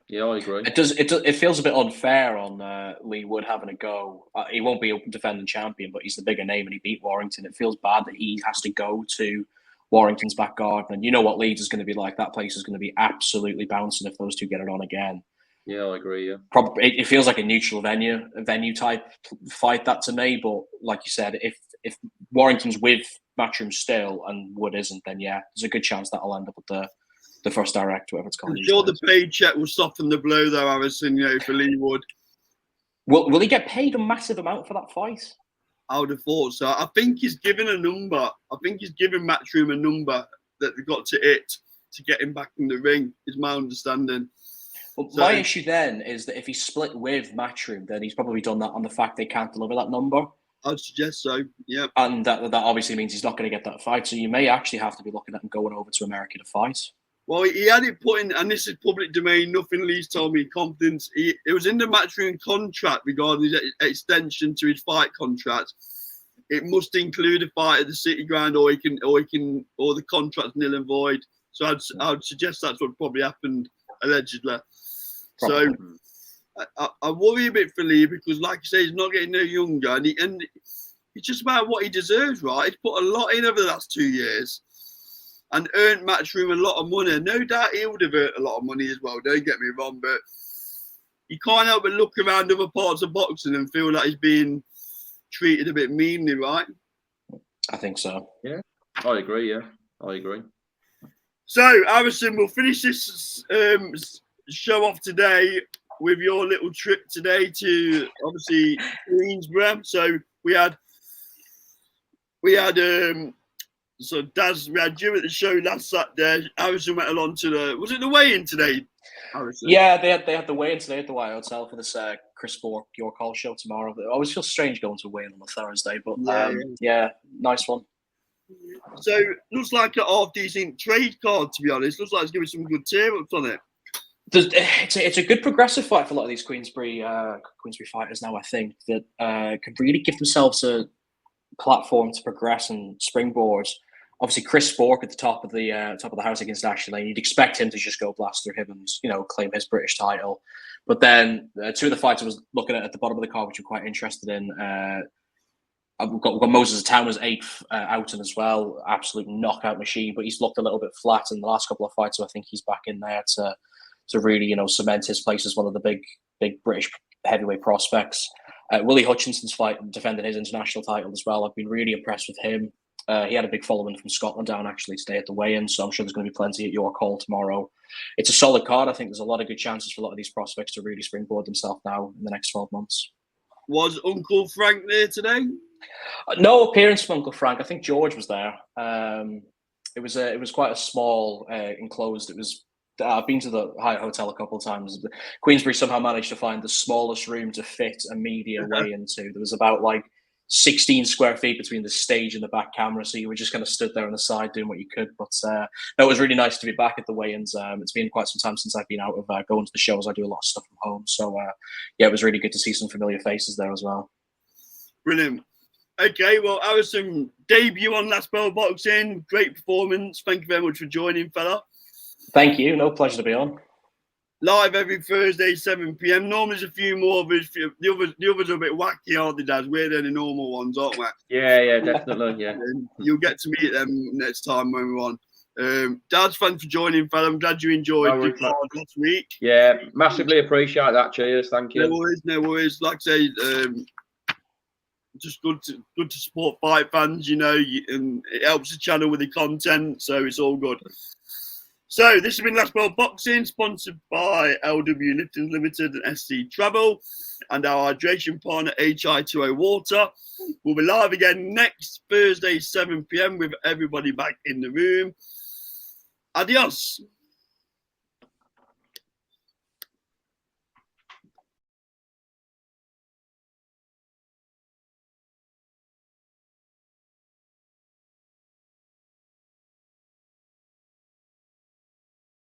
Yeah, I agree. It feels a bit unfair on Lee Wood having a go. He won't be open defending champion, but he's the bigger name and he beat Warrington. It feels bad that he has to go to Warrington's back garden, and you know what Leeds is going to be like. That place is going to be absolutely bouncing if those two get it on again. Yeah, I agree. Yeah, probably it feels like a neutral venue type fight that to me. But like you said, if Warrington's with Matchroom still and Wood isn't, then yeah, there's a good chance that'll end up at the first direct, whatever it's called. I'm sure the paycheck will soften the blow, though, Harrison. For Lee Wood. Will he get paid a massive amount for that fight? I would have thought so. I think he's given a number. I think he's given Matchroom a number that they've got to hit to get him back in the ring. Is my understanding. Well, my issue then is that if he's split with Matchroom, then he's probably done that on the fact they can't deliver that number. I'd suggest so, yeah. And that obviously means he's not going to get that fight. So you may actually have to be looking at him going over to America to fight. Well, he had it put in, and this is public domain, nothing Lee's told me confidence. It was in the Matchroom contract regarding his extension to his fight contract. It must include a fight at the City Ground, or the contract's nil and void. So I'd suggest that's what probably happened, allegedly. So I worry a bit for Lee because, like I say, he's not getting no younger, and it's just about what he deserves, right? He's put a lot in over the last 2 years and earned Matchroom a lot of money. No doubt he would have earned a lot of money as well, don't get me wrong, but you can't help but look around other parts of boxing and feel like he's being treated a bit meanly, right? I think so. Yeah, I agree, So, Harrison, we'll finish this show off today with your little trip today to, obviously, Queensbury. So, we had Daz, we had you at the show last Saturday. Harrison went along to was it the weigh-in today, Harrison? Yeah, they had the weigh-in today at the White Hotel for this Chris Bork York Hall show tomorrow. I always feel strange going to a weigh-in on a Thursday, but yeah, nice one. So, looks like a half-decent trade card, to be honest. Looks like it's giving some good tear-ups on it. It's a good progressive fight for a lot of these Queensbury fighters now, I think, that could really give themselves a platform to progress and springboard. Obviously, Chris Bork at the top of the house against Ashley Lane. You'd expect him to just go blast through him and claim his British title. But then two of the fights I was looking at the bottom of the card, which I'm quite interested in. We've got Moses Town as 8th Oughton as well. Absolute knockout machine, but he's looked a little bit flat in the last couple of fights. So I think he's back in there to really cement his place as one of the big British heavyweight prospects. Willie Hutchinson's fight defending his international title as well. I've been really impressed with him. He had a big following from Scotland down actually today at the weigh-in, so I'm sure there's going to be plenty at York Hall tomorrow. It's a solid card. I think there's a lot of good chances for a lot of these prospects to really springboard themselves now in the next 12 months. Was Uncle Frank there today? No appearance from Uncle Frank. I think George was there. It was quite a small enclosed. It was. I've been to the Hyatt Hotel a couple of times. Queensbury somehow managed to find the smallest room to fit a media weigh into. There was about like 16 square feet between the stage and the back camera, so you were just kind of stood there on the side doing what you could. But no, it was really nice to be back at the weigh-ins. It's been quite some time since I've been out of going to the shows. I do a lot of stuff from home, so yeah, it was really good to see some familiar faces there as well. Brilliant. Okay, well, Harrison, debut on Last Bell Boxing. Great performance. Thank you very much for joining, fella. Thank you. No, pleasure to be on. Live every Thursday, 7 p.m. Normally there's a few more of us. The others are a bit wacky, aren't they, Dad? We're the normal ones, aren't we? Yeah, definitely, yeah. You'll get to meet them next time when we're on. Dad, thanks for joining, fella. I'm glad you enjoyed the card last week. Yeah, massively appreciate that. Cheers, thank you. No worries. Like I say, just good to support fight fans, and it helps the channel with the content, so it's all good. So this has been Last Bell Boxing, sponsored by LW Lifting Limited and SC Travel, and our hydration partner HI2O Water. We'll be live again next Thursday, 7 p.m. with everybody back in the room. Adios.